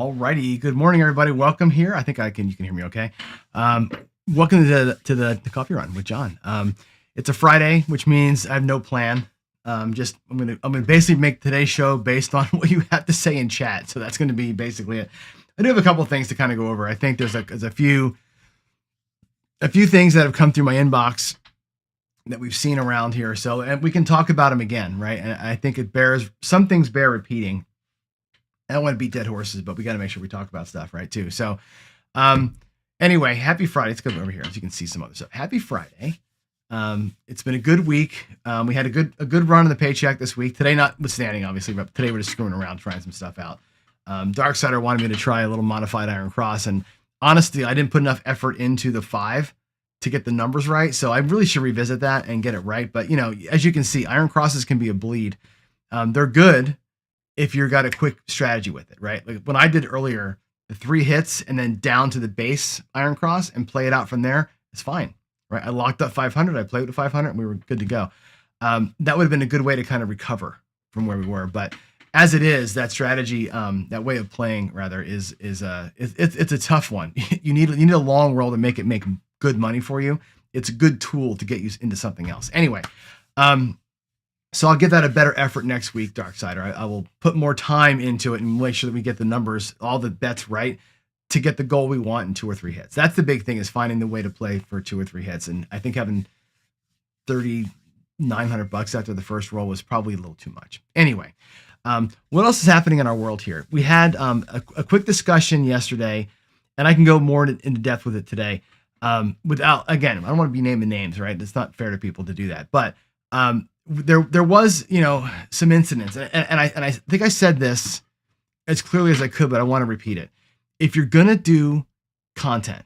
Alrighty, good morning, everybody. Welcome here. I think you can hear me okay. Welcome to the coffee run with John. It's a Friday, which means I have no plan. I'm gonna basically make today's show based on what you have to say in chat. So that's going to be basically it. I do have a couple of things to kind of go over. I think there's a few things that have come through my inbox that we've seen around here. So, and we can talk about them again, right? And I think some things bear repeating. I don't want to beat dead horses, but we got to make sure we talk about stuff, right, too. So, anyway, happy Friday. Let's go over here so you can see some other stuff. Happy Friday. It's been a good week. We had a good run on the paycheck this week. Today, notwithstanding, obviously, but today we're just screwing around, trying some stuff out. Darksider wanted me to try a little modified Iron Cross, and honestly, I didn't put enough effort into the 5 to get the numbers right, so I really should revisit that and get it right. But, as you can see, Iron Crosses can be a bleed. They're good if you've got a quick strategy with it, right? Like when I did earlier, the 3 hits and then down to the base Iron Cross and play it out from there, it's fine, right? I locked up 500, I played with 500, and we were good to go. That would have been a good way to kind of recover from where we were. But as it is, that strategy, that way of playing rather, it's a tough one. You need a long roll to make it make good money for you. It's a good tool to get you into something else. Anyway, so I'll give that a better effort next week, Darksider. I will put more time into it and make sure that we get the numbers, all the bets right to get the goal we want in 2 or 3 hits. That's the big thing, is finding the way to play for 2 or 3 hits. And I think having $3,900 after the first roll was probably a little too much. Anyway, what else is happening in our world here? We had a quick discussion yesterday, and I can go more into depth with it today. Without, again, I don't want to be naming names, right? It's not fair to people to do that. But there was, some incidents, and I think I said this as clearly as I could, but I want to repeat it. If you're gonna do content,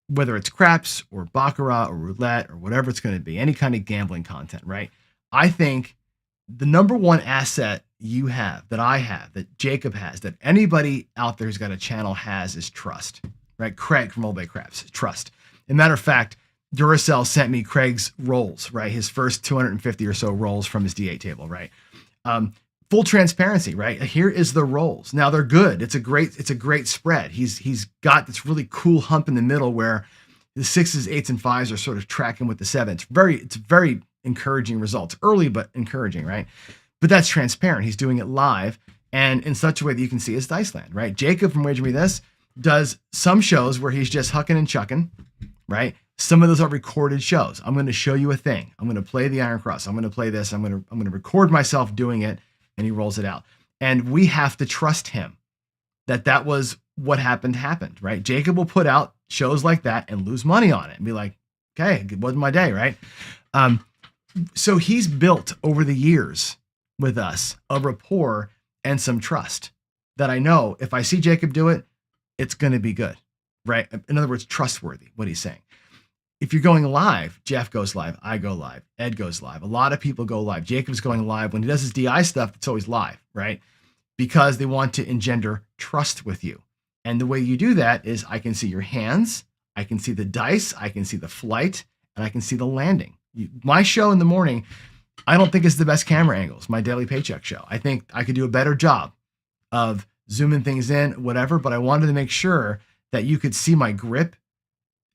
whether it's craps or baccarat or roulette or whatever it's going to be, any kind of gambling content, right? I think the number one asset you have, that I have, that Jacob has, that anybody out there who's got a channel has, is trust, right? Craig from Old Bay Craps, trust. As a matter of fact, Duracell sent me Craig's rolls, right? His first 250 or so rolls from his D8 table, right? Full transparency, right? Here is the rolls. Now they're good. It's a great spread. He's got this really cool hump in the middle where the 6s, 8s, and 5s are sort of tracking with the 7s. It's very encouraging results. Early, but encouraging, right? But that's transparent. He's doing it live and in such a way that you can see his dice land, right? Jacob from Wager Me This does some shows where he's just hucking and chucking, right? Some of those are recorded shows. I'm going to show you a thing. I'm going to play the Iron Cross. I'm going to play this. I'm going to record myself doing it, and he rolls it out. And we have to trust him that was what happened, right? Jacob will put out shows like that and lose money on it and be like, okay, it wasn't my day, right? So he's built over the years with us a rapport and some trust that I know if I see Jacob do it, it's going to be good, right? In other words, trustworthy, what he's saying. If you're going live, Jeff goes live, I go live, Ed goes live. A lot of people go live. Jacob's going live. When he does his DI stuff, it's always live, right? Because they want to engender trust with you. And the way you do that is I can see your hands, I can see the dice, I can see the flight, and I can see the landing. My show in the morning, I don't think is the best camera angles, my daily paycheck show. I think I could do a better job of zooming things in, whatever, but I wanted to make sure that you could see my grip,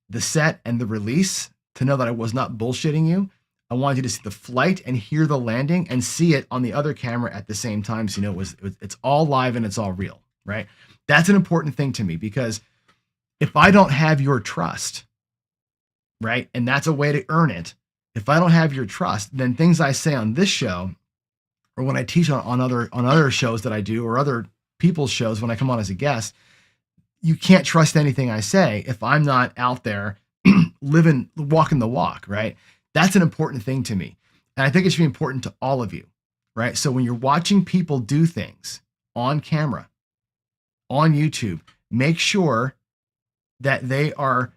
the set, and the release to know that I was not bullshitting you. I wanted you to see the flight and hear the landing and see it on the other camera at the same time. So, it's all live and it's all real, right? That's an important thing to me, because if I don't have your trust, right? And that's a way to earn it. If I don't have your trust, then things I say on this show, or when I teach on other shows that I do, or other people's shows when I come on as a guest, you can't trust anything I say if I'm not out there walking the walk, right? That's an important thing to me. And I think it should be important to all of you, right? So when you're watching people do things on camera, on YouTube, make sure that they are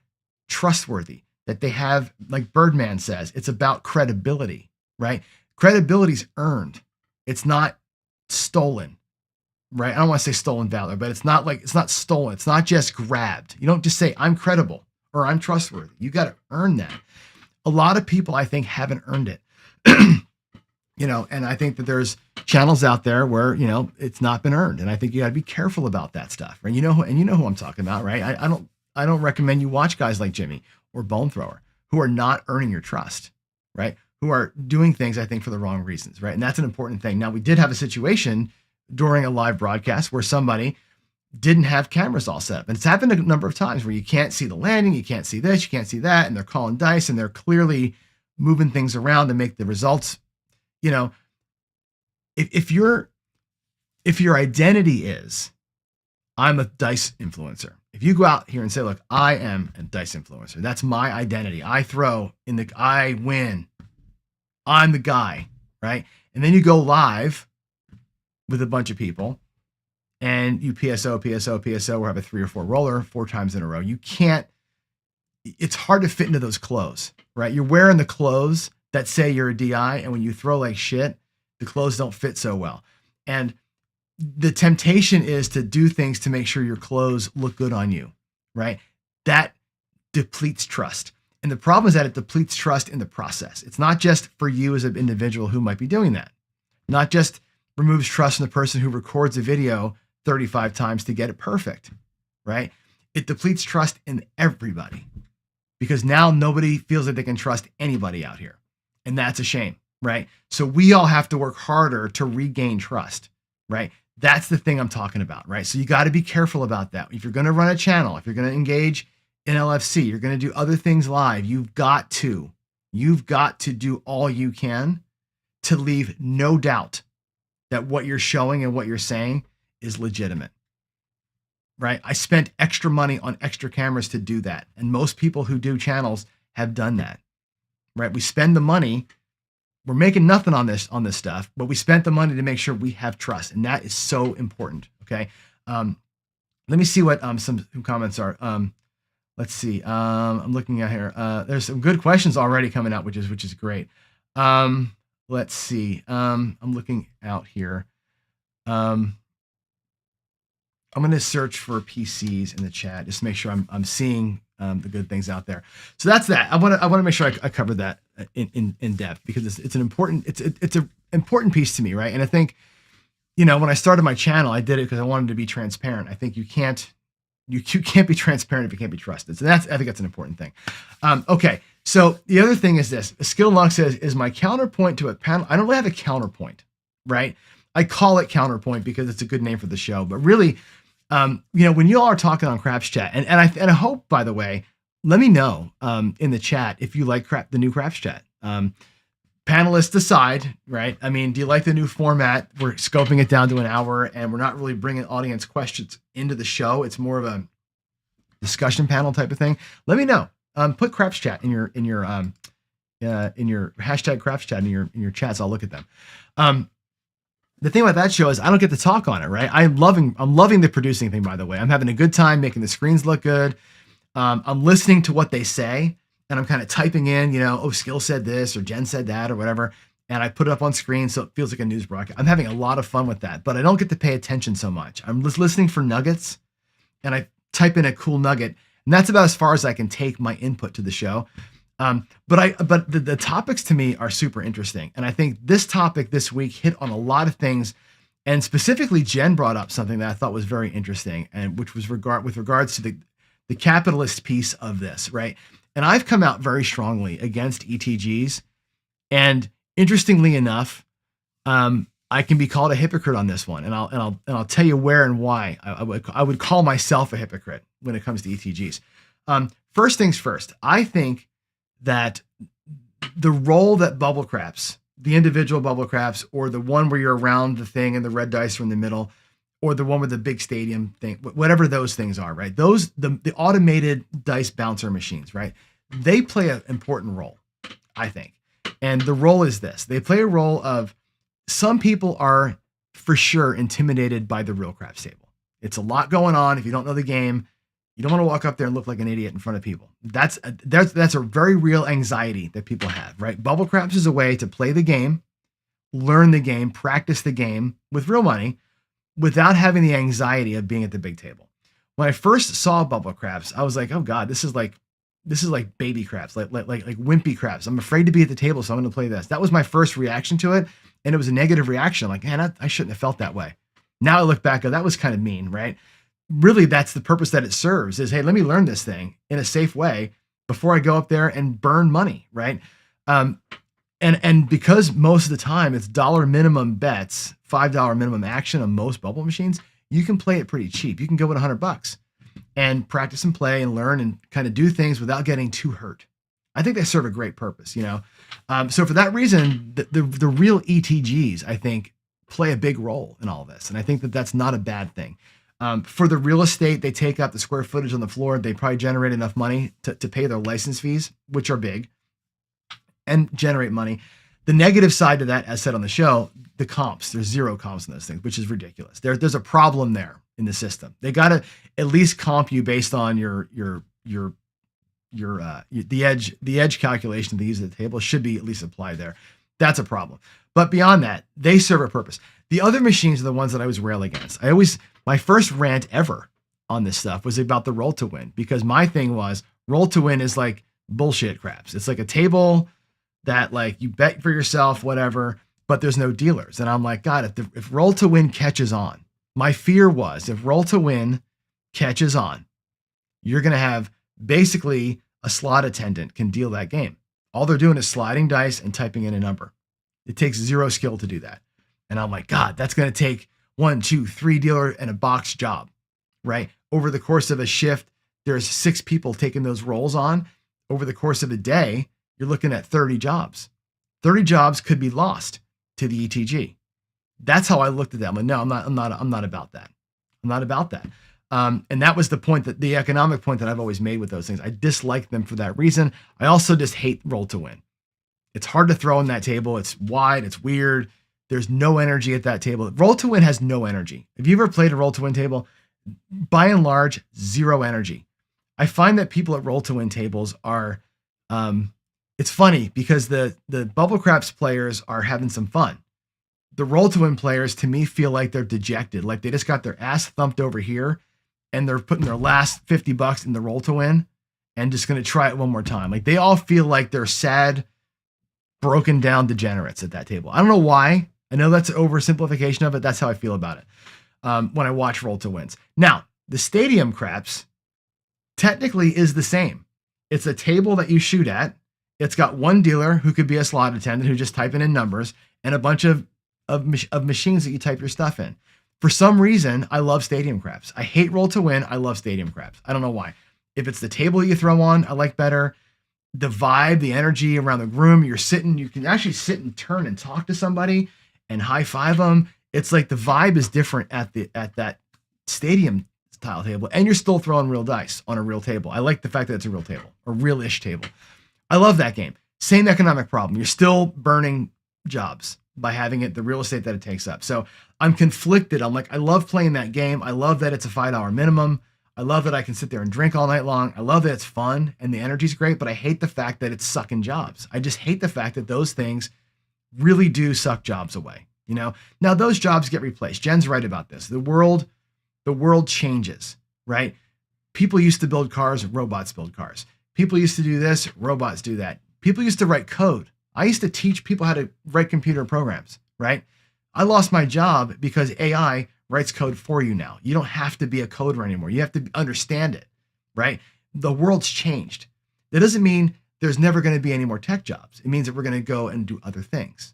trustworthy, that they have, like Birdman says, it's about credibility, right? Credibility's earned. It's not stolen. Right? I don't want to say stolen valor, but it's not stolen. It's not just grabbed. You don't just say, I'm credible or I'm trustworthy. You got to earn that. A lot of people, I think, haven't earned it. And I think that there's channels out there where, it's not been earned. And I think you got to be careful about that stuff. Right? You know who I'm talking about, right? I don't recommend you watch guys like Jimmy or Bone Thrower who are not earning your trust, right? Who are doing things, I think, for the wrong reasons, right? And that's an important thing. Now, we did have a situation during a live broadcast where somebody didn't have cameras all set up. And it's happened a number of times where you can't see the landing, you can't see this, you can't see that, and they're calling dice and they're clearly moving things around to make the results, if your identity is, I'm a dice influencer. If you go out here and say, look, I am a dice influencer, that's my identity. I win. I'm the guy, right? And then you go live with a bunch of people and you PSO, or have a 3 or 4 roller 4 times in a row. It's hard to fit into those clothes, right? You're wearing the clothes that say you're a DI, and when you throw like shit, the clothes don't fit so well. And the temptation is to do things to make sure your clothes look good on you, right? That depletes trust. And the problem is that it depletes trust in the process. It's not just for you as an individual who might be doing that. Not just removes trust in the person who records a video 35 times to get it perfect, right? It depletes trust in everybody because now nobody feels like they can trust anybody out here. And that's a shame, right? So we all have to work harder to regain trust, right? That's the thing I'm talking about, right? So you got to be careful about that. If you're going to run a channel, if you're going to engage in LFC, you're going to do other things live, you've got to do all you can to leave no doubt that what you're showing and what you're saying is legitimate, right? I spent extra money on extra cameras to do that. And most people who do channels have done that, right? We spend the money. We're making nothing on this stuff, but we spent the money to make sure we have trust. And that is so important. Okay. Let me see what some comments are. Let's see. I'm looking at here. There's some good questions already coming out, which is great. Let's see. I'm looking out here. I'm going to search for PCs in the chat just to make sure I'm seeing the good things out there. So that's that. I want to make sure I cover that in depth because it's an important important piece to me, right? And I think when I started my channel, I did it because I wanted to be transparent. I think you can't be transparent if you can't be trusted. So I think that's an important thing. Okay. So the other thing is this: Skill Luck says, "Is my counterpoint to a panel?" I don't really have a counterpoint, right? I call it Counterpoint because it's a good name for the show, but really. When you all are talking on Craps Chat, and I hope, by the way, let me know in the chat if you like the new Craps Chat. Panelists decide, right? I mean, do you like the new format? We're scoping it down to an hour, and we're not really bringing audience questions into the show. It's more of a discussion panel type of thing. Let me know. Put Craps Chat in your hashtag Craps Chat in your chats. I'll look at them. The thing about that show is I don't get to talk on it, right? I'm loving the producing thing, by the way. I'm having a good time making the screens look good. I'm listening to what they say, and I'm kind of typing in, Skill said this or Jen said that or whatever, and I put it up on screen so it feels like a news broadcast. I'm having a lot of fun with that, but I don't get to pay attention so much. I'm just listening for nuggets, and I type in a cool nugget, and that's about as far as I can take my input to the show. But the topics to me are super interesting. And I think this topic this week hit on a lot of things. And specifically, Jen brought up something that I thought was very interesting, and which was with regards to the capitalist piece of this, right? And I've come out very strongly against ETGs. And interestingly enough, I can be called a hypocrite on this one. And I'll tell you where and why I would call myself a hypocrite when it comes to ETGs. First things first, I think that the role that bubble craps, the individual bubble craps, or the one where you're around the thing and the red dice are in the middle, or the one with the big stadium thing, whatever those things are, right? Those, the automated dice bouncer machines, right? They play an important role, I think. And the role is this: they play a role of, some people are for sure intimidated by the real craps table. It's a lot going on. If you don't know the game, you don't want to walk up there and look like an idiot in front of people. That's a very real anxiety that people have, right? Bubble craps is a way to play the game, learn the game, practice the game with real money without having the anxiety of being at the big table. When I first saw bubble craps, I was like, oh God, this is like this is like baby craps, like wimpy craps. I'm afraid to be at the table, so I'm going to play this. That was my first reaction to it, and it was a negative reaction. I'm like, man, I shouldn't have felt that way. Now I look back, that was kind of mean, right? Really, that's the purpose that it serves is, hey, let me learn this thing in a safe way before I go up there and burn money, right? And because most of the time it's dollar minimum bets, $5 minimum action on most bubble machines, you can play it pretty cheap. You can go with $100 and practice and play and learn and kind of do things without getting too hurt. I think they serve a great purpose, you know? So for that reason, the real ETGs, I think, play a big role in all this. And I think that that's not a bad thing. For the real estate, they take up the square footage on the floor. They probably generate enough money to pay their license fees, which are big, and generate money. The negative side to that, as said on the show, the comps. There's zero comps in those things, which is ridiculous. There's a problem there in the system. They got to at least comp you based on the edge calculation they use at the table should be at least applied there. That's a problem. But beyond that, they serve a purpose. The other machines are the ones that I was railing against. My first rant ever on this stuff was about the roll to win, because my thing was roll to win is like bullshit craps. It's like a table that like you bet for yourself, whatever, but there's no dealers. And I'm like, God, if roll to win catches on, my fear was if roll to win catches on, you're going to have basically a slot attendant can deal that game. All they're doing is sliding dice and typing in a number. It takes zero skill to do that. And I'm like, God, that's going to take 1, 2, 3 dealer and a box job, right? Over the course of a shift, there's 6 people taking those roles on. Over the course of a day, you're looking at 30 jobs. 30 jobs could be lost to the ETG. That's how I looked at that. I'm like, no, I'm not about that. I'm not about that. And that was the point, that the economic point that I've always made with those things. I dislike them for that reason. I also just hate roll to win. It's hard to throw on that table. It's wide. It's weird. There's no energy at that table. Roll to win has no energy. Have you ever played a roll to win table? By and large, zero energy. I find that people at roll to win tables are, it's funny because the bubble craps players are having some fun. The roll to win players, to me, feel like they're dejected. Like they just got their ass thumped over here and they're putting their last $50 in the roll to win and just going to try it one more time. Like they all feel like they're sad, broken down degenerates at that table. I don't know why. I know that's an oversimplification of it. That's how I feel about it when I watch roll to wins. Now, the stadium craps technically is the same. It's a table that you shoot at. It's got one dealer who could be a slot attendant who just typing in numbers and a bunch of machines that you type your stuff in. For some reason, I love stadium craps. I hate roll to win. I love stadium craps. I don't know why. If it's the table you throw on, I like better. The vibe, the energy around the room, you can actually sit and turn and talk to somebody and high five them. It's like the vibe is different at that stadium style table, and you're still throwing real dice on a real table. I like the fact that it's a real table, a real-ish table. I love that game. Same economic problem. You're still burning jobs by having it, the real estate that it takes up. So I'm conflicted. I'm like, I love playing that game. I love that it's a $5 minimum. I love that I can sit there and drink all night long. I love that it's fun and the energy's great, but I hate the fact that it's sucking jobs. I just hate the fact that those things really do suck jobs away. You know, now those jobs get replaced. Jen's right about this. The world changes, right? People used to build cars, robots build cars. People used to do this, robots do that. People used to write code. I used to teach people how to write computer programs, right? I lost my job because AI writes code for you now. You don't have to be a coder anymore. You have to understand it, right? The world's changed. That doesn't mean there's never going to be any more tech jobs. It means that we're going to go and do other things.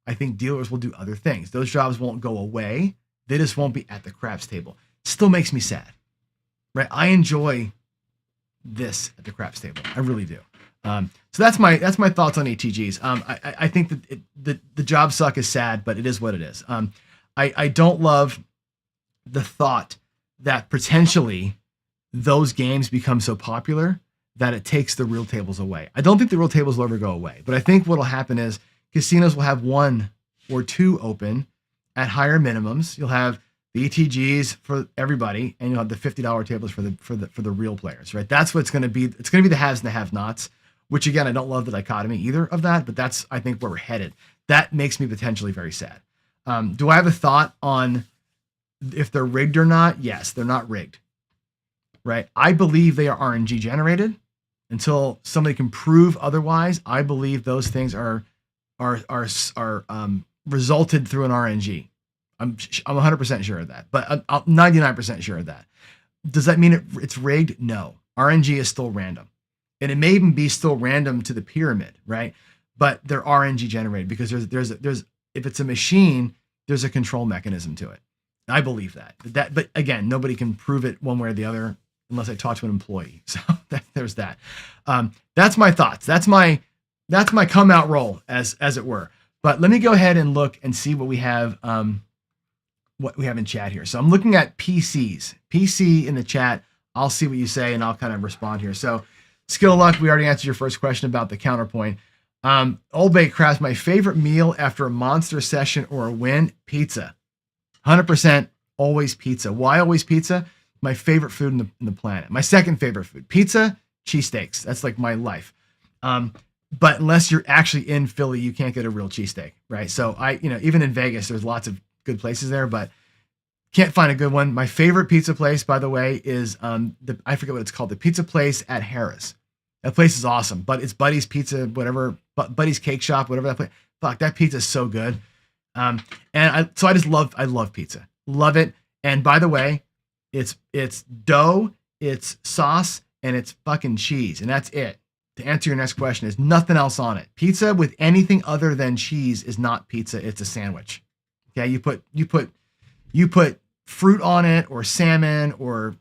I think dealers will do other things. Those jobs won't go away. They just won't be at the craps table. Still makes me sad, right? I enjoy this at the craps table. I really do. So that's my thoughts on ETGs. I think that the job suck is sad, but it is what it is. I don't love the thought that potentially those games become so popular that it takes the real tables away. I don't think the real tables will ever go away, but I think what'll happen is casinos will have 1 or 2 open at higher minimums. You'll have the ETGs for everybody, and you'll have the $50 tables for the real players, right? That's what's going to be. It's going to be the haves and the have-nots, which again, I don't love the dichotomy either of that, but that's, I think, where we're headed. That makes me potentially very sad. Do I have a thought on if they're rigged or not? Yes, they're not rigged, right? I believe they are RNG generated. Until somebody can prove otherwise, I believe those things are resulted through an RNG. I'm 100% sure of that, but I'm 99% sure of that. Does that mean it's rigged? No. RNG is still random, and it may even be still random to the pyramid, right? But they're RNG generated because there's if it's a machine, there's a control mechanism to it. I believe that. But again, nobody can prove it one way or the other unless I talk to an employee. So there's that. That's my thoughts. That's my come out roll, as it were. But let me go ahead and look and see what we have. What we have in chat here. So I'm looking at PCs. PC in the chat. I'll see what you say and I'll kind of respond here. So Skill Luck, we already answered your first question about the Counterpoint. Old Baked Crafts, my favorite meal after a monster session or a win, pizza. 100% always pizza. Why always pizza? My favorite food in the planet. My second favorite food, pizza, cheesesteaks. That's like my life. But unless you're actually in Philly, you can't get a real cheesesteak, right? So even in Vegas, there's lots of good places there, but can't find a good one. My favorite pizza place, by the way, is I forget what it's called, the pizza place at Harrah's. That place is awesome, but it's Buddy's Pizza, whatever, Buddy's Cake Shop, whatever that place. Fuck, that pizza is so good. I love pizza, love it. And by the way, it's dough, it's sauce, and it's fucking cheese, and that's it. To answer your next question, there's nothing else on it. Pizza with anything other than cheese is not pizza; it's a sandwich. Okay, you put fruit on it, or salmon, or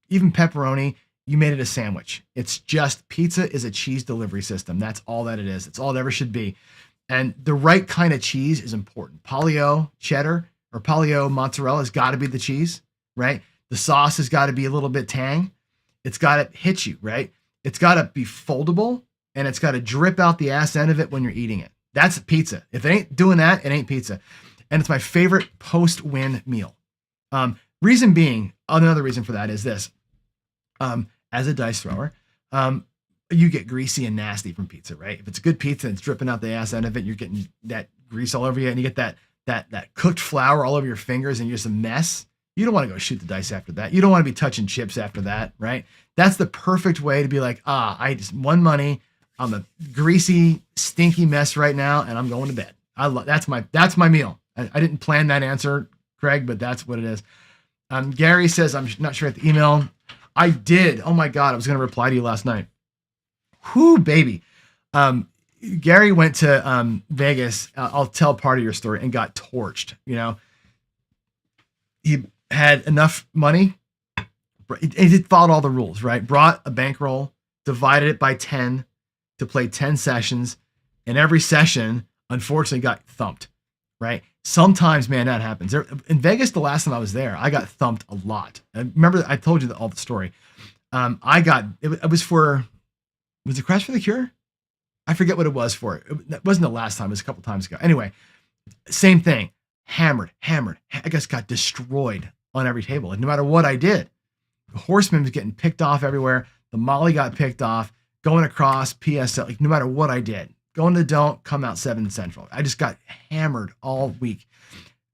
even pepperoni. You made it a sandwich. It's just pizza is a cheese delivery system. That's all that it is. It's all it ever should be. And the right kind of cheese is important. Polio cheddar or Polio mozzarella has got to be the cheese, right? The sauce has got to be a little bit tang. It's got to hit you, right? It's got to be foldable, and it's got to drip out the ass end of it when you're eating it. That's pizza. If it ain't doing that, it ain't pizza. And it's my favorite post-win meal. Reason being, another reason for that is this. As a dice thrower, you get greasy and nasty from pizza, right? If it's a good pizza and it's dripping out the ass end of it, you're getting that grease all over you, and you get that cooked flour all over your fingers, and you're just a mess. You don't want to go shoot the dice after that. You don't want to be touching chips after that, right? That's the perfect way to be like, I just won money. I'm a greasy, stinky mess right now, and I'm going to bed. That's my meal. I didn't plan that answer, Craig, but that's what it is. Gary says, I'm not sure at the email. I did. Oh my God. I was going to reply to you last night. Whoo, baby. Gary went to Vegas. I'll tell part of your story, and got torched. He had enough money. He followed all the rules, right? Brought a bankroll, divided it by 10 to play 10 sessions. And every session, unfortunately, got thumped, right? Sometimes, man, that happens. In Vegas, the last time I was there, I got thumped a lot. I remember I told you all the story. It was it Crash for the Cure? I forget what it was for. It wasn't the last time. It was a couple times ago. Anyway, same thing. Hammered. I just got destroyed on every table. Like, no matter what I did. The Horseman was getting picked off everywhere. The Molly got picked off. Going across PSL. Like, no matter what I did. Going to Don't, come out 7 Central. I just got hammered all week.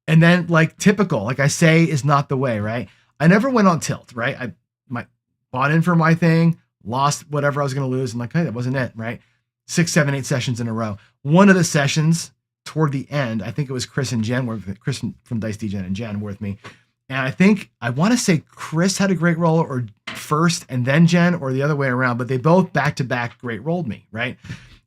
And then, like typical, like I say, is not the way, right? I never went on tilt, right? I bought in for my thing, lost whatever I was going to lose. I'm like, hey, that wasn't it, right? 6, 7, 8 sessions in a row. One of the sessions toward the end, I think it was Chris and Jen, Chris from Dice DGen and Jen were with me. And I want to say Chris had a great roll, or first and then Jen, or the other way around, but they both back-to-back great rolled me, right?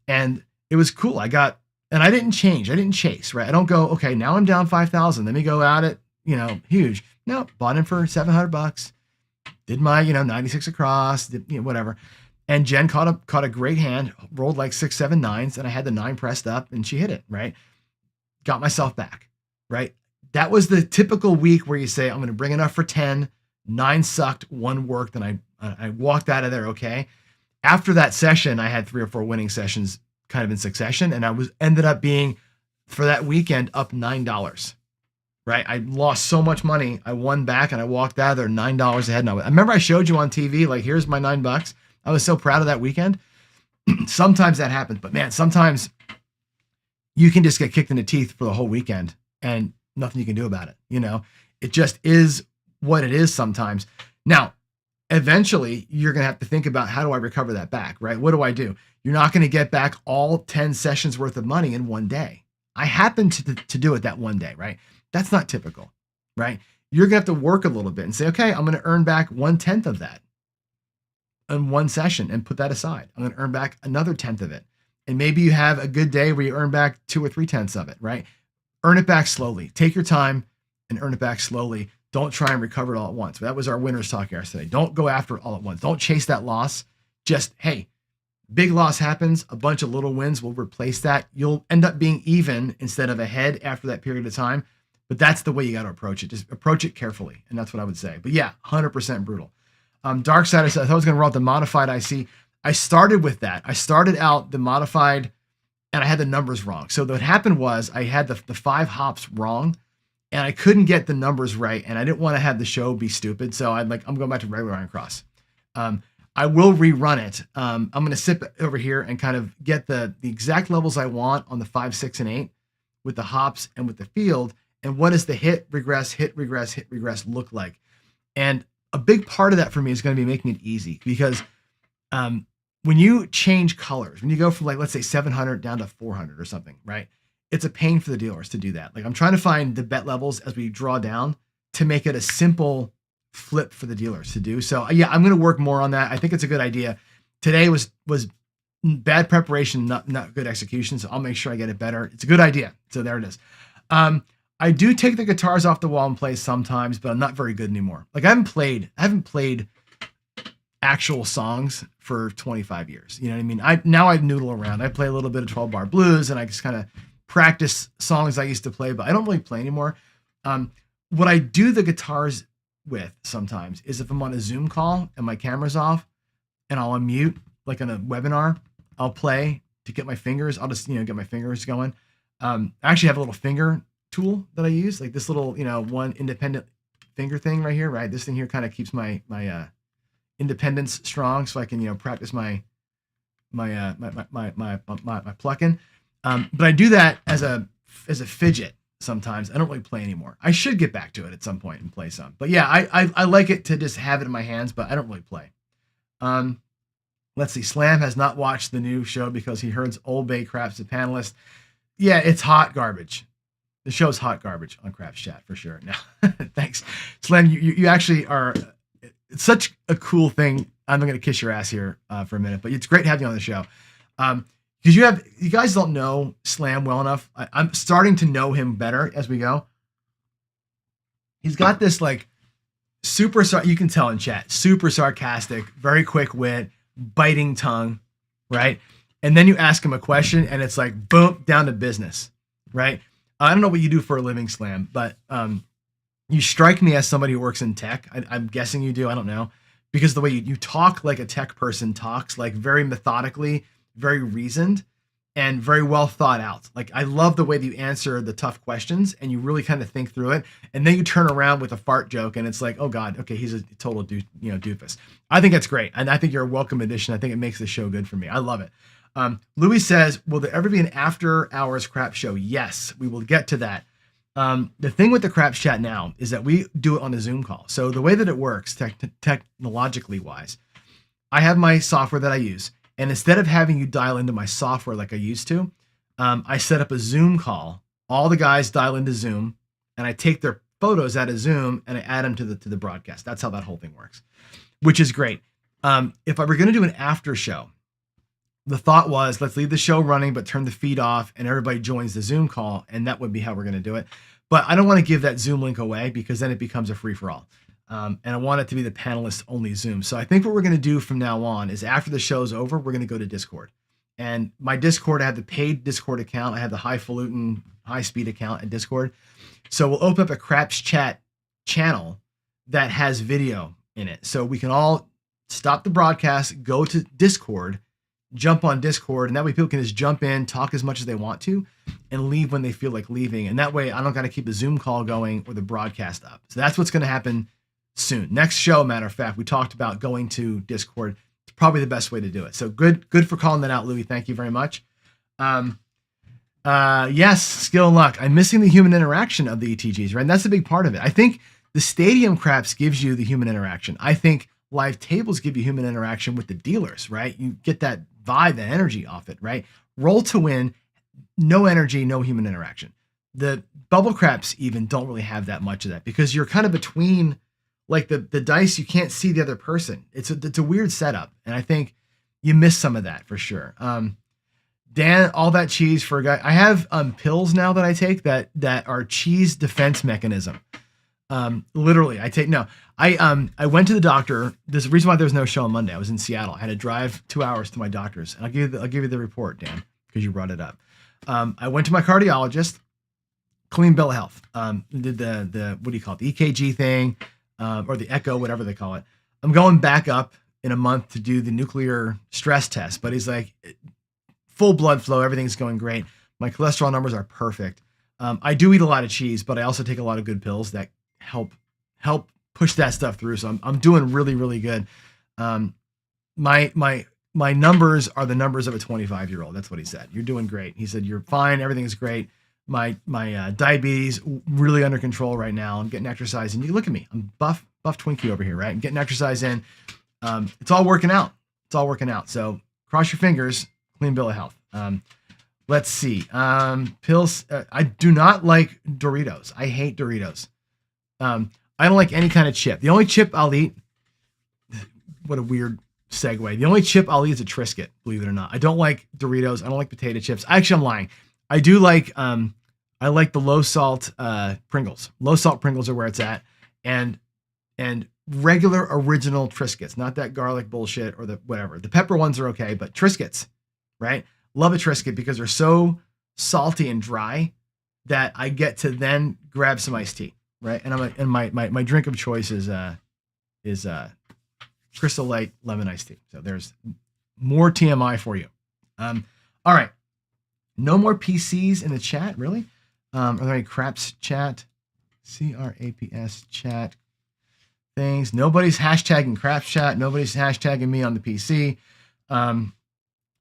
And it was cool. And I didn't change. I didn't chase, right? I don't go, okay, now I'm down 5,000. Let me go at it, huge. No, bought in for $700. Did my, 96 across, whatever. And Jen caught a great hand, rolled like 6, 7 9s, and I had the 9 pressed up, and she hit it, right? Got myself back, right? That was the typical week where you say, I'm going to bring enough for 10, 9 sucked, 1 worked, and I walked out of there, okay? After that session, I had 3 or 4 winning sessions kind of in succession, and I ended up being, for that weekend, up $9, right? I lost so much money. I won back, and I walked out of there $9 ahead. Now, I remember I showed you on TV, like, here's my $9. I was so proud of that weekend. Sometimes that happens, but man, sometimes you can just get kicked in the teeth for the whole weekend and nothing you can do about it. It just is what it is sometimes. Now, eventually you're going to have to think about, how do I recover that back, right? What do I do? You're not going to get back all 10 sessions worth of money in one day. I happened to do it that one day, right? That's not typical, right? You're going to have to work a little bit and say, okay, I'm going to earn back 1/10 of that in one session and put that aside. I'm going to earn back another 10th of it. And maybe you have a good day where you earn back 2 or 3/10 of it, right? Earn it back slowly. Take your time and earn it back slowly. Don't try and recover it all at once. That was our winner's talk yesterday. Don't go after it all at once. Don't chase that loss. Just, hey, big loss happens. A bunch of little wins will replace that. You'll end up being even instead of ahead after that period of time. But that's the way you got to approach it. Just approach it carefully. And that's what I would say. But yeah, 100% brutal. Dark Side, I thought I was going to roll out the modified IC. I started with that. I started out the modified and I had the numbers wrong. So what happened was I had the 5 hops wrong and I couldn't get the numbers right. And I didn't want to have the show be stupid. So I'm going back to regular Iron Cross. I will rerun it. I'm going to sit over here and kind of get the exact levels I want on the 5, 6, and 8 with the hops and with the field. And what does the hit, regress, hit, regress, hit, regress look like? And a big part of that for me is going to be making it easy because when you change colors, when you go from, like, let's say 700 down to 400 or something, right? It's a pain for the dealers to do that. Like, I'm trying to find the bet levels as we draw down to make it a simple flip for the dealers to do. So yeah, I'm going to work more on that. I think it's a good idea. Today was bad preparation, not good execution. So I'll make sure I get it better. It's a good idea. So there it is. I do take the guitars off the wall and play sometimes, but I'm not very good anymore. Like, I haven't played actual songs for 25 years. You know what I mean? Now I noodle around. I play a little bit of 12 bar blues and I just kind of practice songs I used to play, but I don't really play anymore. What I do the guitars with sometimes is if I'm on a Zoom call and my camera's off and I'll unmute, like on a webinar, I'll play to get my fingers. I'll just, get my fingers going. I actually have a little finger tool that I use, like this little, one independent finger thing right here, right? This thing here kind of keeps my independence strong, so I can, practice my plucking. But I do that as a fidget sometimes. I don't really play anymore. I should get back to it at some point and play some. But yeah, I like it to just have it in my hands, but I don't really play. Let's see. Slam has not watched the new show because he heard Old Bay Craps, the panelist. Yeah, it's hot garbage. The show's hot garbage on Craps Chat for sure. No, thanks. Slam, you actually are, it's such a cool thing. I'm going to kiss your ass here for a minute, but it's great to have you on the show. Because you guys don't know Slam well enough. I'm starting to know him better as we go. He's got this like you can tell in chat, super sarcastic, very quick wit, biting tongue, right? And then you ask him a question and it's like, boom, down to business, right? I don't know what you do for a living, Slam, but you strike me as somebody who works in tech. I'm guessing you do. I don't know. Because the way you talk like a tech person talks, like very methodically, very reasoned, and very well thought out. Like, I love the way that you answer the tough questions and you really kind of think through it. And then you turn around with a fart joke and it's like, oh God, okay, he's a total doofus. I think that's great. And I think you're a welcome addition. I think it makes the show good for me. I love it. Louis says, will there ever be an after hours crap show? Yes, we will get to that. The thing with the Craps Chat now is that we do it on a Zoom call. So the way that it works technologically wise, I have my software that I use. And instead of having you dial into my software like I used to, I set up a Zoom call. All the guys dial into Zoom and I take their photos out of Zoom and I add them to the broadcast. That's how that whole thing works, which is great. If I were going to do an after show, the thought was, let's leave the show running, but turn the feed off and everybody joins the Zoom call. And that would be how we're going to do it. But I don't want to give that Zoom link away because then it becomes a free for all. And I want it to be the panelist only Zoom. So I think what we're going to do from now on is after the show's over, we're going to go to Discord. And my Discord, I have the paid Discord account. I have the highfalutin, high speed account at Discord. So we'll open up a Craps Chat channel that has video in it. So we can all stop the broadcast, go to Discord, jump on Discord, and that way people can just jump in, talk as much as they want to, and leave when they feel like leaving. And that way I don't got to keep a Zoom call going or the broadcast up. So that's what's going to happen soon. Next show, matter of fact, we talked about going to Discord. It's probably the best way to do it. So good for calling that out, Louis. Thank you very much. Yes, skill and luck. I'm missing the human interaction of the ETGs, right? And that's a big part of it. I think the stadium craps gives you the human interaction. I think live tables give you human interaction with the dealers, right? You get that vibe, that energy off it, right? Roll to win, no energy, no human interaction. The bubble craps even don't really have that much of that because you're kind of between, like the dice, you can't see the other person. It's a weird setup, and I think you miss some of that for sure. Dan, all that cheese for a guy. I have pills now that I take that are cheese defense mechanism. Literally, I went to the doctor. There's a reason why there was no show on Monday. I was in Seattle. I had to drive 2 hours to my doctor's, and I'll give you the report, Dan, because you brought it up. I went to my cardiologist. Clean bill of health. Did the what do you call it? The EKG thing, or the echo, whatever they call it. I'm going back up in a month to do the nuclear stress test, but he's like, full blood flow, everything's going great. My cholesterol numbers are perfect. I do eat a lot of cheese, but I also take a lot of good pills that help push that stuff through. So I'm doing really, really good. My numbers are the numbers of a 25-year-old. That's what he said. You're doing great. He said, you're fine. Everything's great. My diabetes really under control right now. I'm getting exercise, and you look at me. I'm buff Twinkie over here, right? I'm getting exercise in. It's all working out. So cross your fingers. Clean bill of health. Let's see. Pills. I do not like Doritos. I hate Doritos. I don't like any kind of chip. The only chip I'll eat. What a weird segue. The only chip I'll eat is a Triscuit. Believe it or not. I don't like Doritos. I don't like potato chips. Actually, I'm lying. I do like. I like the low salt Pringles. Low salt Pringles are where it's at, and regular original Triscuits, not that garlic bullshit or the whatever. The pepper ones are okay, but Triscuits. Right? Love a Triscuit because they're so salty and dry that I get to then grab some iced tea. Right? And my drink of choice is Crystal Light lemon iced tea. So there's more TMI for you. All right. No more PCs in the chat, really? Are there any craps chat? CRAPS chat things. Nobody's hashtagging craps chat. Nobody's hashtagging me on the PC.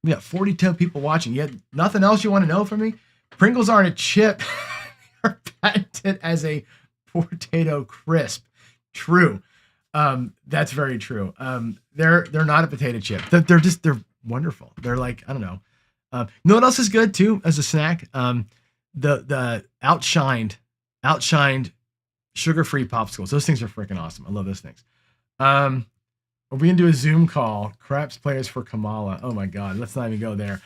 We got 42 people watching. You have nothing else you want to know from me? Pringles aren't a chip. They're patented as a potato crisp. True. That's very true. They're not a potato chip. They're wonderful. They're like, I don't know. You know what else is good too as a snack? The outshined sugar-free popsicles. Those things are freaking awesome. I love those things. Are we gonna do a Zoom call? Craps players for Kamala. Oh my God, let's not even go there.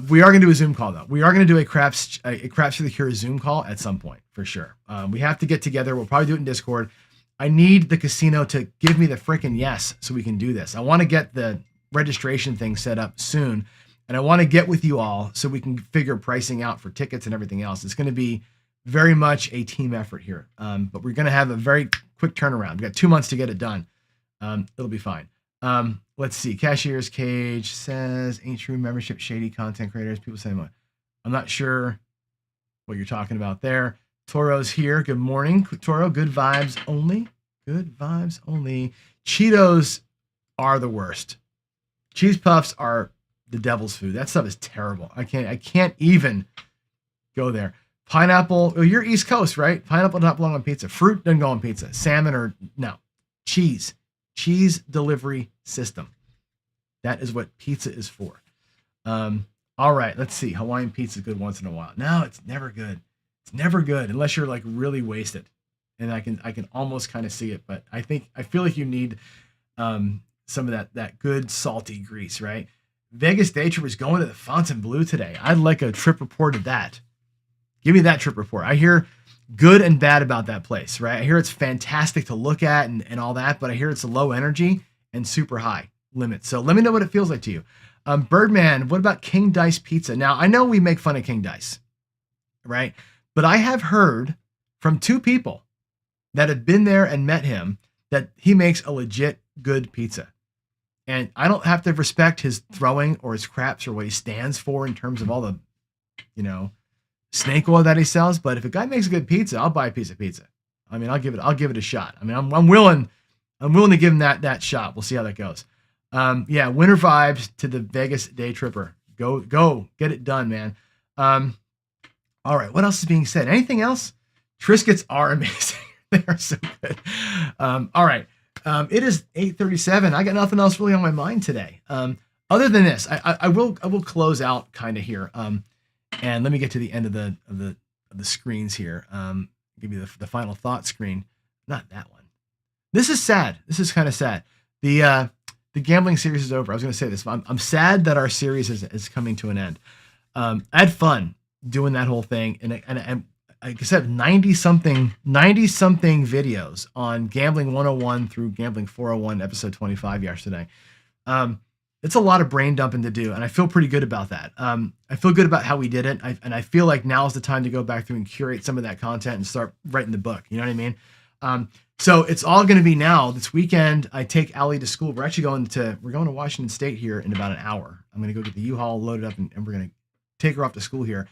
We are gonna do a Zoom call though. We are gonna do a Craps for the Cure Zoom call at some point for sure. We have to get together. We'll probably do it in Discord. I need the casino to give me the freaking yes so we can do this. I want to get the registration thing set up soon, and I want to get with you all so we can figure pricing out for tickets and everything else. It's going to be very much a team effort here, but we're going to have a very quick turnaround. We got 2 months to get it done. It'll be fine. Let's see. Cashier's Cage says, ain't true membership, shady content creators. People say, I'm not sure what you're talking about there. Toro's here. Good morning, Toro. Good vibes only. Good vibes only. Cheetos are the worst. Cheese puffs are the devil's food. That stuff is terrible. I can't even go there. Pineapple. Oh, you're East Coast, right? Pineapple not belong on pizza. Fruit doesn't go on pizza. Salmon or no. Cheese delivery system. That is what pizza is for. All right, let's see. Hawaiian pizza is good once in a while. No, it's never good. It's never good unless you're like really wasted. And I can almost kind of see it, but I feel like you need some of that good salty grease, right? Vegas Day Trip is going to the Fontainebleau today. I'd like a trip report of that. Give me that trip report. I hear good and bad about that place, right? I hear it's fantastic to look at and all that, but I hear it's a low energy and super high limit. So let me know what it feels like to you. Birdman, what about King Dice Pizza? Now, I know we make fun of King Dice, right? But I have heard from 2 people that have been there and met him that he makes a legit good pizza. And I don't have to respect his throwing or his craps or what he stands for in terms of all the, snake oil that he sells. But if a guy makes a good pizza, I'll buy a piece of pizza. I mean, I'll give it a shot. I mean, I'm willing to give him that shot. We'll see how that goes. Yeah, winter vibes to the Vegas Day Tripper. Go, get it done, man. All right, what else is being said? Anything else? Triscuits are amazing. They are so good. All right. It is 8:37. I got nothing else really on my mind today. Other than this, I will close out kind of here. And let me get to the end of the screens here. Give you the final thought screen. Not that one. This is sad. This is kind of sad. The gambling series is over. I was going to say this. I'm sad that our series is coming to an end. I had fun doing that whole thing, and like I said, 90 something videos on Gambling 101 through Gambling 401, episode 25 yesterday. It's a lot of brain dumping to do, and I feel pretty good about that. I feel good about how we did it, and I feel like now is the time to go back through and curate some of that content and start writing the book. You know what I mean? So it's all going to be now. This weekend, I take Allie to school. We're going to Washington State here in about an hour. I'm going to go get the U-Haul loaded up, and we're going to take her off to school here.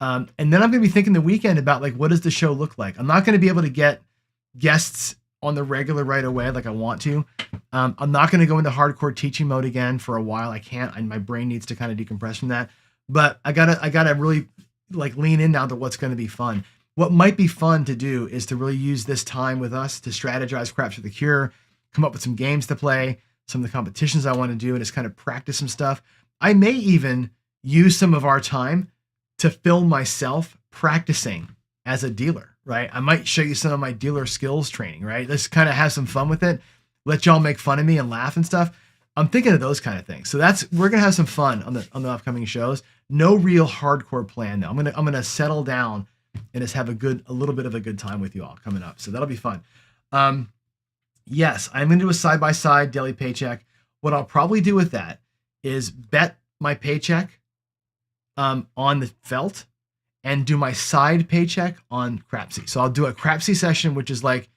And then I'm going to be thinking the weekend about, like, what does the show look like? I'm not going to be able to get guests on the regular right away like I want to. I'm not going to go into hardcore teaching mode again for a while. I can't. My brain needs to kind of decompress from that. But I gotta really like lean in now to what's going to be fun. What might be fun to do is to really use this time with us to strategize Craps for the Cure, come up with some games to play, some of the competitions I want to do, and just kind of practice some stuff. I may even use some of our time to film myself practicing as a dealer, right? I might show you some of my dealer skills training, right? Let's kind of have some fun with it. Let y'all make fun of me and laugh and stuff. I'm thinking of those kind of things. So we're gonna have some fun on the upcoming shows. No real hardcore plan though. I'm gonna settle down and just have a little bit of a good time with you all coming up. So that'll be fun. Yes, I'm gonna do a side-by-side daily paycheck. What I'll probably do with that is bet my paycheck on the felt and do my side paycheck on Crapsy. So I'll do a Crapsy session, which is like,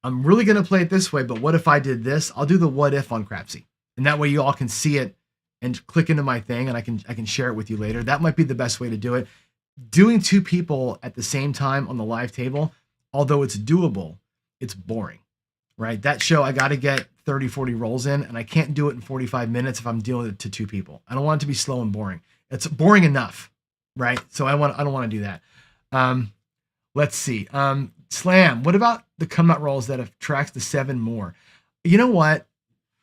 I'm really going to play it this way, but what if I did this? I'll do the what if on Crapsy. And that way you all can see it and click into my thing, and I can share it with you later. That might be the best way to do it. Doing two people at the same time on the live table, although it's doable, it's boring, right? That show, I got to get 30, 40 rolls in, and I can't do it in 45 minutes if I'm dealing it to two people. I don't want it to be slow and boring. It's boring enough, right? So I don't want to do that. Let's see. Slam, what about the come out rolls that attracts the 7 more? You know what?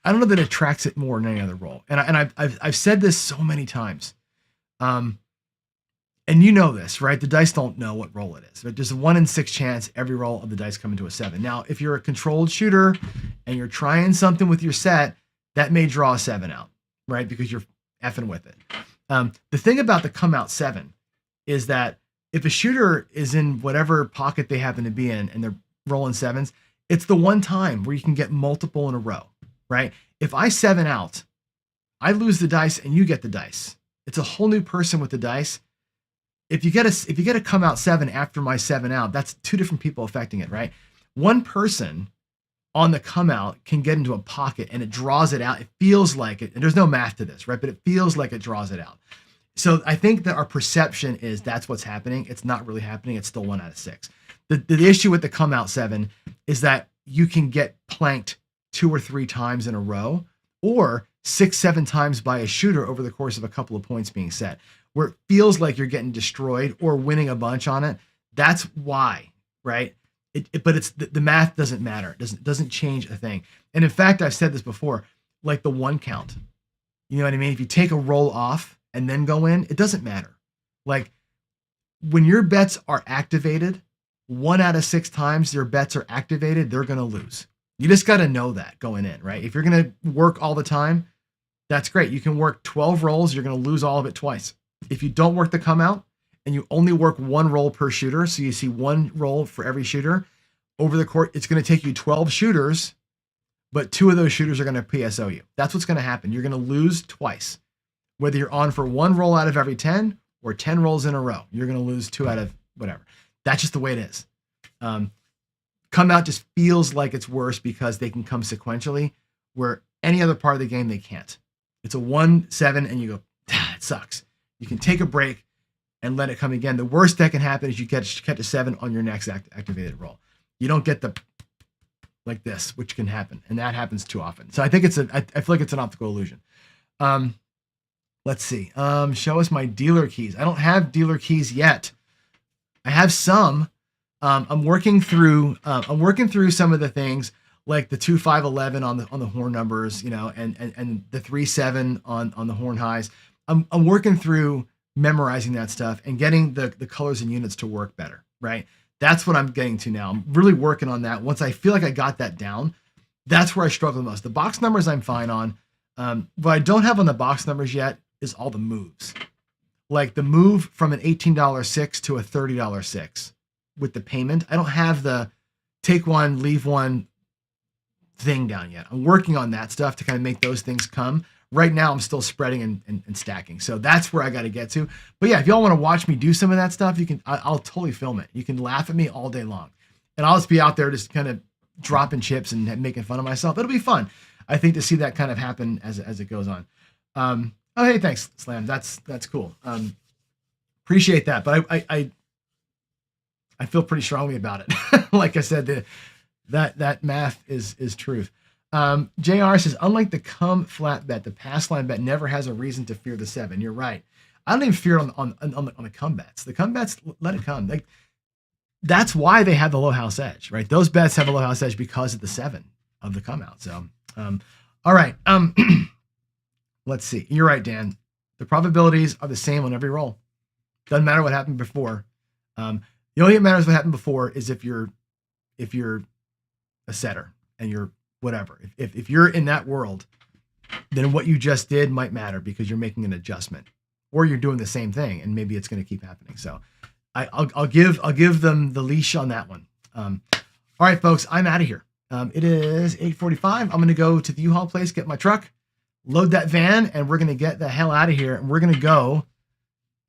I don't know that it attracts it more than any other roll. And I've said this so many times. And you know this, right? The dice don't know what roll it is. But there's a 1 in 6 chance every roll of the dice come into a 7. Now, if you're a controlled shooter and you're trying something with your set, that may draw a 7 out, right? Because you're effing with it. The thing about the come out 7 is that if a shooter is in whatever pocket they happen to be in and they're rolling 7s, it's the one time where you can get multiple in a row, right? If I 7 out, I lose the dice and you get the dice. It's a whole new person with the dice. If you get a come out 7 after my 7 out, that's 2 different people affecting it, right? One person on the come out can get into a pocket and it draws it out. It feels like it, and there's no math to this, right? But it feels like it draws it out. So I think that our perception is that's what's happening. It's not really happening. It's still 1 out of 6. The issue with the come out 7 is that you can get planked 2 or 3 times in a row, or 6, 7 times by a shooter over the course of a couple of points being set, where it feels like you're getting destroyed or winning a bunch on it. That's why, right? But it's the math doesn't matter. It doesn't change a thing. And in fact, I've said this before, like the 1 count. You know what I mean? If you take a roll off and then go in, it doesn't matter. Like when your bets are activated, 1 out of 6 times your bets are activated, they're going to lose. You just got to know that going in, right? If you're going to work all the time, that's great. You can work 12 rolls. You're going to lose all of it twice. If you don't work the come out and you only work 1 roll per shooter, so you see 1 roll for every shooter over the court, it's going to take you 12 shooters, but 2 of those shooters are going to PSO you. That's what's going to happen. You're going to lose twice. Whether you're on for 1 roll out of every 10 or 10 rolls in a row, you're going to lose 2 out of whatever. That's just the way it is. Come out just feels like it's worse because they can come sequentially, where any other part of the game they can't. It's a 1-7 and you go, it sucks. You can take a break and let it come again. The worst that can happen is you catch a 7 on your next activated roll. You don't get the like this, which can happen, and that happens too often. So I think I feel like it's an optical illusion. Let's see. Show us my dealer keys. I don't have dealer keys yet. I have some. I'm working through some of the things. like the 2-5-11 on the horn numbers, and the 3-7 on the horn highs. I'm working through memorizing that stuff and getting the colors and units to work better, right? That's what I'm getting to now. I'm really working on that. Once I feel like I got that down, that's where I struggle the most. The box numbers I'm fine on. What I don't have on the box numbers yet is all the moves. Like the move from an $18 6 to a $30 6 with the payment. I don't have the take one, leave one thing down yet. I'm working on that stuff to kind of make those things come. Right now, I'm still spreading and stacking. So that's where I got to get to. But yeah, if y'all want to watch me do some of that stuff, I'll totally film it. You can laugh at me all day long. And I'll just be out there just kind of dropping chips and making fun of myself. It'll be fun, I think, to see that kind of happen as it goes on. Oh, hey, thanks, Slam. That's cool. Appreciate that. But I feel pretty strongly about it. Like I said, that math is truth. JR says, unlike the come flat bet, the pass line bet never has a reason to fear the 7. You're right. I don't even fear on the come bets. The come bets, let it come. Like, that's why they have the low house edge, right? Those bets have a low house edge because of the 7 of the come out. So, all right. Let's see. You're right, Dan. The probabilities are the same on every roll. Doesn't matter what happened before. The only thing that matters what happened before is if you're a setter and you're whatever. If you're in that world, then what you just did might matter because you're making an adjustment, or you're doing the same thing and maybe it's going to keep happening. So I'll give them the leash on that one. All right, folks, I'm out of here. It is 8:45. I'm going to go to the U-Haul place, get my truck, load that van, and we're going to get the hell out of here. And we're going to go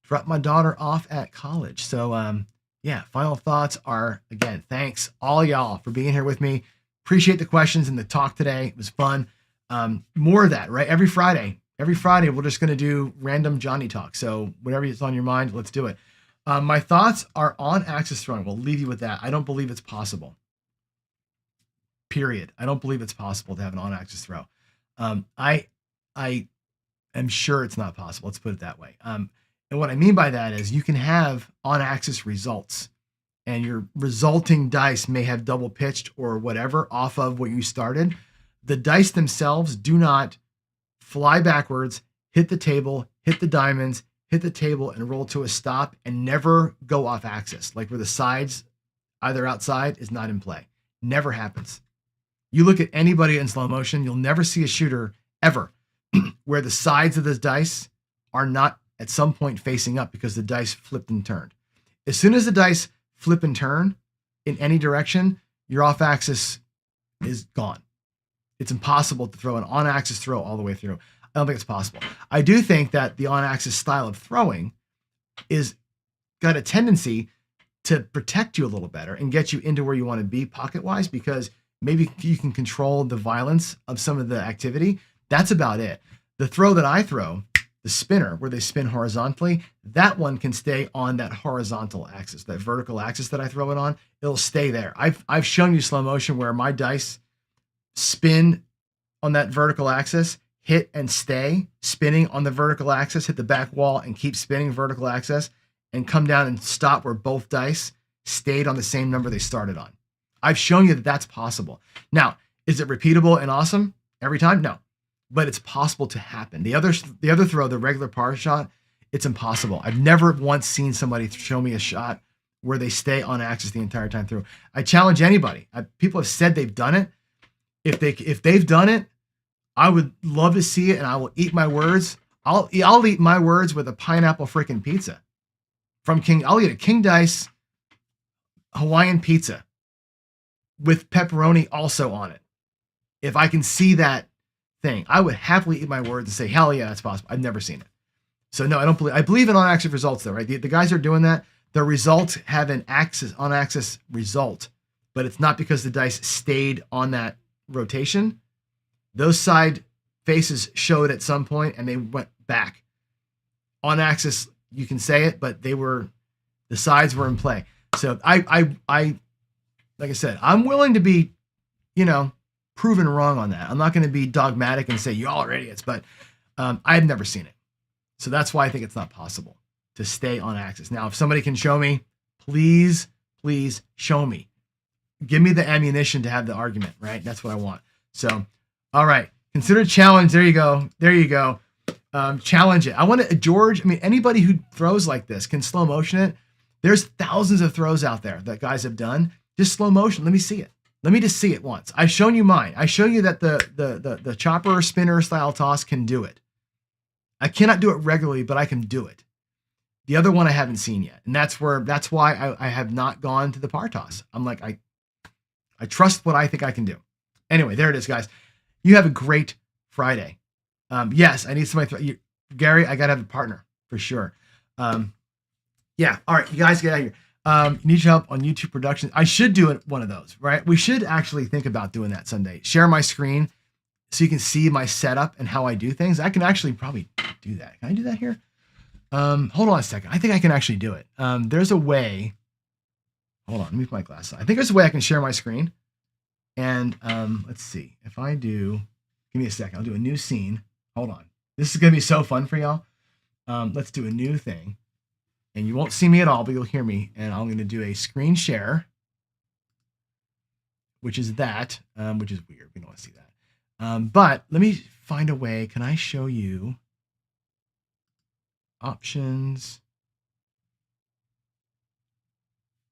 drop my daughter off at college. So, yeah, final thoughts are, again, thanks all y'all for being here with me. Appreciate the questions and the talk today. It was fun. More of that, right? Every Friday, we're just going to do random Johnny talk. So whatever is on your mind, let's do it. My thoughts are on axis throwing. We'll leave you with that. I don't believe it's possible. Period. I don't believe it's possible to have an on-axis throw. I am sure it's not possible. Let's put it that way. And what I mean by that is you can have on-axis results, and your resulting dice may have double pitched or whatever off of what you started. The dice themselves do not fly backwards, hit the table, hit the diamonds, hit the table, and roll to a stop and never go off axis. Like where the sides either outside is not in play. Never happens. You look at anybody in slow motion, you'll never see a shooter ever where the sides of the dice are not at some point facing up because the dice flipped and turned. As soon as the dice flip and turn in any direction, your off axis is gone. It's impossible to throw an on axis throw all the way through. I don't think it's possible. I do think that the on axis style of throwing is got a tendency to protect you a little better and get you into where you want to be pocket wise, because maybe you can control the violence of some of the activity. That's about it. The throw that I throw, the spinner, where they spin horizontally, that one can stay on that horizontal axis, that vertical axis that I throw it on. It'll stay there. I've shown you slow motion where my dice spin on that vertical axis, hit and stay, spinning on the vertical axis, hit the back wall and keep spinning vertical axis, and come down and stop where both dice stayed on the same number they started on. I've shown you that that's possible. Now, is it repeatable and awesome every time? No. But it's possible to happen. The other throw, the regular par shot, it's impossible. I've never once seen somebody show me a shot where they stay on axis the entire time through. I challenge anybody. People have said they've done it. If they've done it, I would love to see it, and I will eat my words. I'll eat my words with a pineapple freaking pizza from King. I'll eat a King Dice Hawaiian pizza with pepperoni also on it. If I can see that thing, I would happily eat my words and say, hell yeah, that's possible. I've never seen it. So no, I believe in on-axis results though, right? The guys are doing that. The results have an on-axis result, but it's not because the dice stayed on that rotation. Those side faces showed at some point and they went back. On-axis, you can say it, but the sides were in play. So I like I said, I'm willing to be, proven wrong on that. I'm not going to be dogmatic and say, you all are idiots, but I've never seen it. So that's why I think it's not possible to stay on axis. Now, if somebody can show me, please show me. give me the ammunition to have the argument, right? That's what I want. So, all right. Consider challenge. There you go. There you go. Challenge it. I want to, George, I mean, anybody who throws like this can slow motion it. There's thousands of throws out there that guys have done. Just slow motion. Let me see it. Let me just see it once. I've shown you mine. I show you that the chopper or spinner style toss can do it. I cannot do it regularly, but I can do it. The other one I haven't seen yet. And that's why I have not gone to the par toss. I'm like, I trust what I think I can do. Anyway, there it is, guys. You have a great Friday. Yes, I need somebody. Gary, I got to have a partner for sure. Yeah. All right. You guys get out of here. You need help on YouTube production. I should do one of those, right? We should actually think about doing that someday. Share my screen so you can see my setup and how I do things. I can actually probably do that. Can I do that here? Hold on a second. I think I can actually do it. There's a way. Hold on. Let me put my glasses on. I think there's a way I can share my screen. And let's see. If I do, give me a second. I'll do a new scene. Hold on. This is going to be so fun for y'all. Let's do a new thing. And you won't see me at all, but you'll hear me. And I'm going to do a screen share, which is that, which is weird. We don't want to see that. But let me find a way. Can I show you options?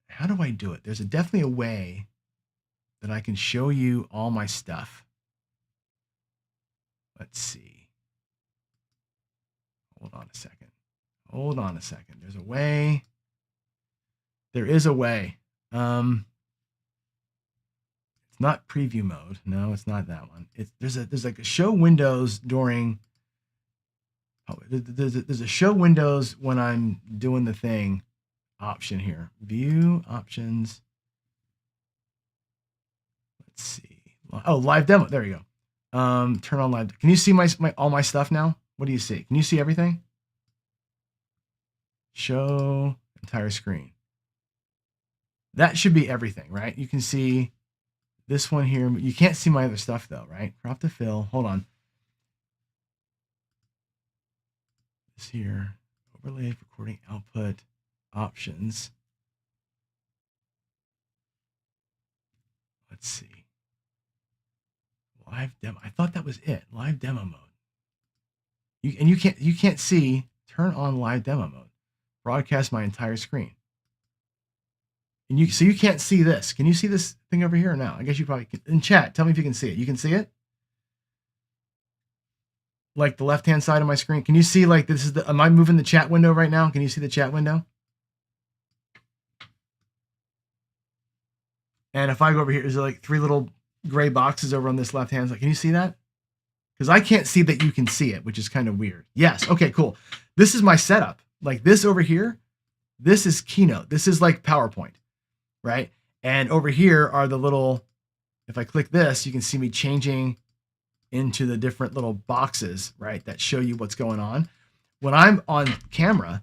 How do I do it? There's definitely a way that I can show you all my stuff. Let's see. Hold on a second. Hold on a second. There's a way. There is a way. It's not preview mode. No, it's not that one. There's like a show windows during. Oh, there's a show windows when I'm doing the thing option here. View options. Let's see. Oh, live demo. There you go. Turn on live. Can you see my all my stuff now? What do you see? Can you see everything? Show entire screen. That should be everything, right? You can see this one here. You can't see my other stuff though, right? Crop to fill. Hold on. This here. Overlay, recording output, options. Let's see. Live demo. I thought that was it. Live demo mode. You can't see. Turn on live demo mode. Broadcast my entire screen. And you can't see this. Can you see this thing over here or no? I guess you probably can. In chat, tell me if you can see it. You can see it? Like the left-hand side of my screen. Can you see like this is am I moving the chat window right now? Can you see the chat window? And if I go over here, is there like 3 little gray boxes over on this left-hand side? Can you see that? Because I can't see that you can see it, which is kind of weird. Yes. Okay, cool. This is my setup. Like this over here, this is Keynote. This is like PowerPoint, right? And over here are the little, if I click this, you can see me changing into the different little boxes, right? That show you what's going on. When I'm on camera,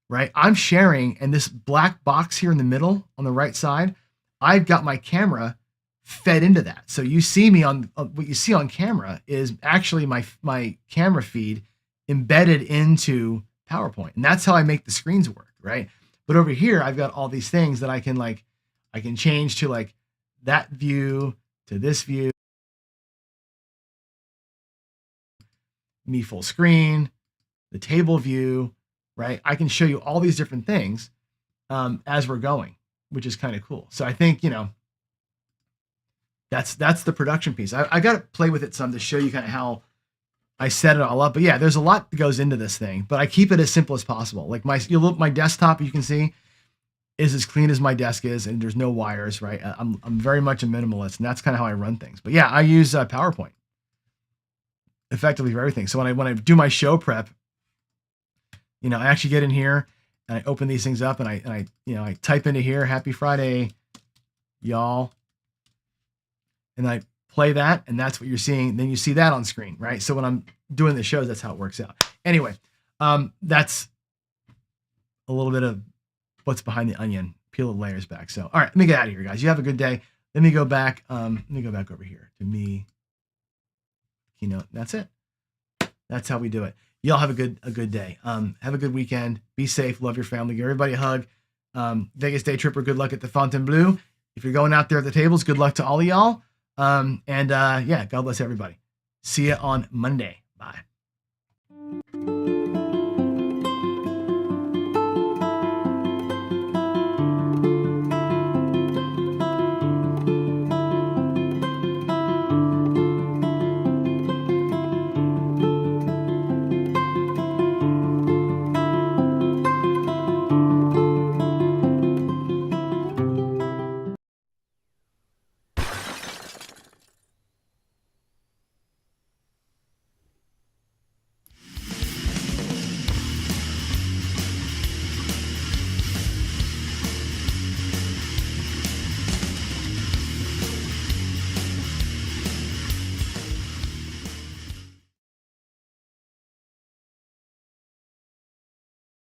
right, I'm sharing, and this black box here in the middle on the right side, I've got my camera fed into that. So you see me on, what you see on camera is actually my camera feed embedded into PowerPoint. And that's how I make the screens work, right? But over here, I've got all these things that I can change to like that view to this view, me full screen, the table view, right? I can show you all these different things as we're going, which is kind of cool. So I think, that's the production piece. I got to play with it some to show you kind of how I set it all up. But yeah, there's a lot that goes into this thing, but I keep it as simple as possible. Like my desktop, you can see, is as clean as my desk is, and there's no wires, right? I'm very much a minimalist, and that's kind of how I run things. But yeah, I use PowerPoint effectively for everything. So when I do my show prep, I actually get in here and I open these things up and I type into here, happy Friday, y'all. And I play that, and that's what you're seeing. Then you see that on screen, right? So when I'm doing the shows, that's how it works out. Anyway, that's a little bit of what's behind the onion. Peel the layers back. So, all right, let me get out of here, guys. You have a good day. Let me go back. Let me go back over here to me. Keynote. That's it. That's how we do it. Y'all have a good day. Have a good weekend. Be safe. Love your family. Give everybody a hug. Vegas day tripper. Good luck at the Fontainebleau. If you're going out there at the tables, good luck to all of y'all. Yeah, God bless everybody. See you on Monday. Bye.